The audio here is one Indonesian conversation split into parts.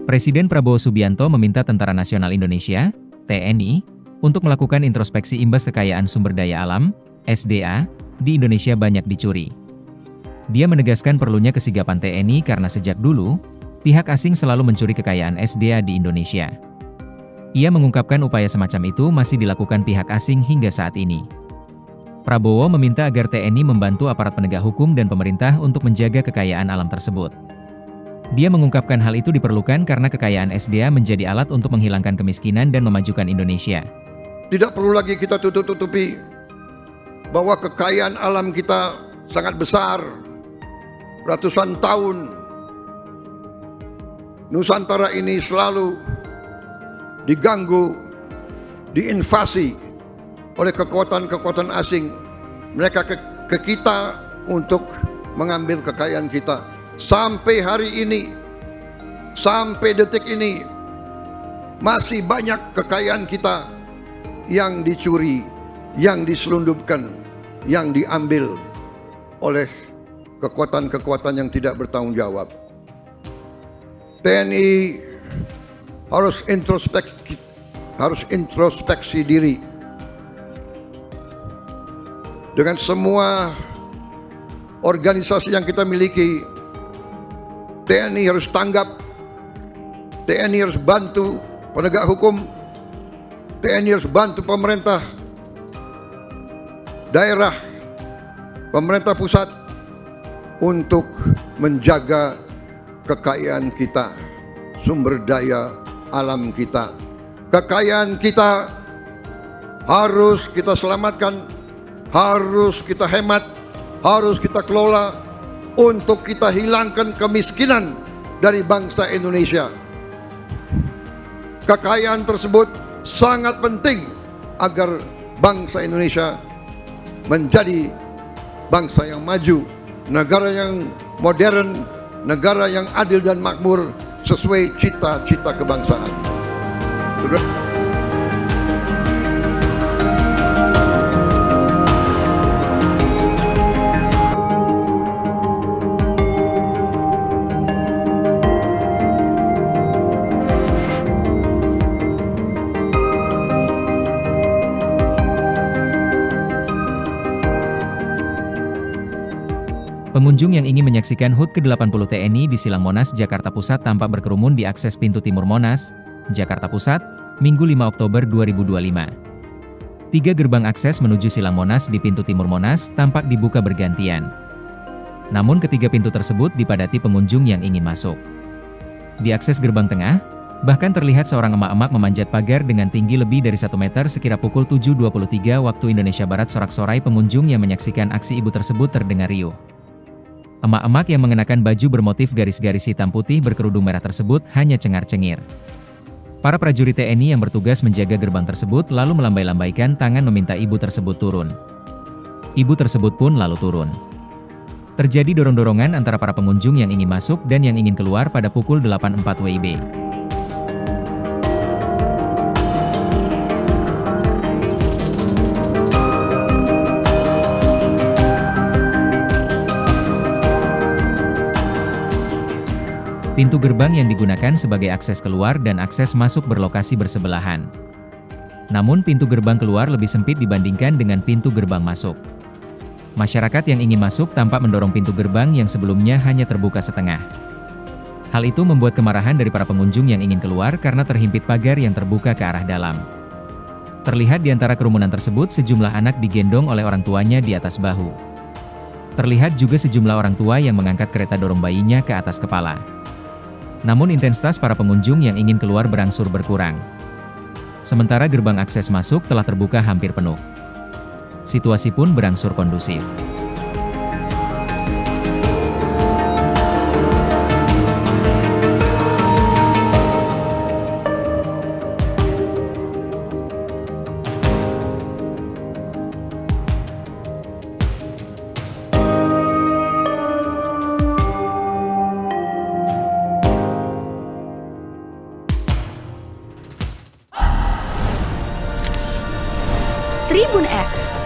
Presiden Prabowo Subianto meminta Tentara Nasional Indonesia, TNI, untuk melakukan introspeksi imbas kekayaan sumber daya alam, SDA, di Indonesia banyak dicuri. Dia menegaskan perlunya kesigapan TNI karena sejak dulu, pihak asing selalu mencuri kekayaan SDA di Indonesia. Ia mengungkapkan upaya semacam itu masih dilakukan pihak asing hingga saat ini. Prabowo meminta agar TNI membantu aparat penegak hukum dan pemerintah untuk menjaga kekayaan alam tersebut. Dia mengungkapkan hal itu diperlukan karena kekayaan SDA menjadi alat untuk menghilangkan kemiskinan dan memajukan Indonesia. Tidak perlu lagi kita tutup-tutupi bahwa kekayaan alam kita sangat besar. Ratusan tahun Nusantara ini selalu diganggu, diinvasi oleh kekuatan-kekuatan asing. Mereka ke kita untuk mengambil kekayaan kita. Sampai hari ini, sampai detik ini, masih banyak kekayaan kita yang dicuri, yang diselundupkan, yang diambil oleh kekuatan-kekuatan yang tidak bertanggung jawab. TNI harus introspeksi diri dengan semua organisasi yang kita miliki. TNI harus tanggap, TNI harus bantu penegak hukum, TNI harus bantu pemerintah daerah, pemerintah pusat untuk menjaga kekayaan kita, sumber daya alam kita. Kekayaan kita harus kita selamatkan, harus kita hemat, harus kita kelola untuk kita hilangkan kemiskinan dari bangsa Indonesia. Kekayaan tersebut sangat penting agar bangsa Indonesia menjadi bangsa yang maju, negara yang modern, negara yang adil dan makmur sesuai cita-cita kebangsaan. Pengunjung yang ingin menyaksikan HUT ke-80 TNI di Silang Monas, Jakarta Pusat tampak berkerumun di akses pintu timur Monas, Jakarta Pusat, Minggu 5 Oktober 2025. 3 gerbang akses menuju Silang Monas di pintu timur Monas tampak dibuka bergantian. Namun ketiga pintu tersebut dipadati pengunjung yang ingin masuk. Di akses gerbang tengah, bahkan terlihat seorang emak-emak memanjat pagar dengan tinggi lebih dari 1 meter sekira pukul 7.23 waktu Indonesia Barat. Sorak-sorai pengunjung yang menyaksikan aksi ibu tersebut terdengar riuh. Emak-emak yang mengenakan baju bermotif garis-garis hitam putih berkerudung merah tersebut hanya cengar-cengir. Para prajurit TNI yang bertugas menjaga gerbang tersebut lalu melambai-lambaikan tangan meminta ibu tersebut turun. Ibu tersebut pun lalu turun. Terjadi dorong-dorongan antara para pengunjung yang ingin masuk dan yang ingin keluar pada pukul 8.04 WIB. Pintu gerbang yang digunakan sebagai akses keluar dan akses masuk berlokasi bersebelahan. Namun pintu gerbang keluar lebih sempit dibandingkan dengan pintu gerbang masuk. Masyarakat yang ingin masuk tampak mendorong pintu gerbang yang sebelumnya hanya terbuka setengah. Hal itu membuat kemarahan dari para pengunjung yang ingin keluar karena terhimpit pagar yang terbuka ke arah dalam. Terlihat di antara kerumunan tersebut sejumlah anak digendong oleh orang tuanya di atas bahu. Terlihat juga sejumlah orang tua yang mengangkat kereta dorong bayinya ke atas kepala. Namun intensitas para pengunjung yang ingin keluar berangsur berkurang. Sementara gerbang akses masuk telah terbuka hampir penuh. Situasi pun berangsur kondusif. Tribun X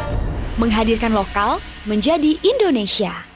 menghadirkan lokal menjadi Indonesia.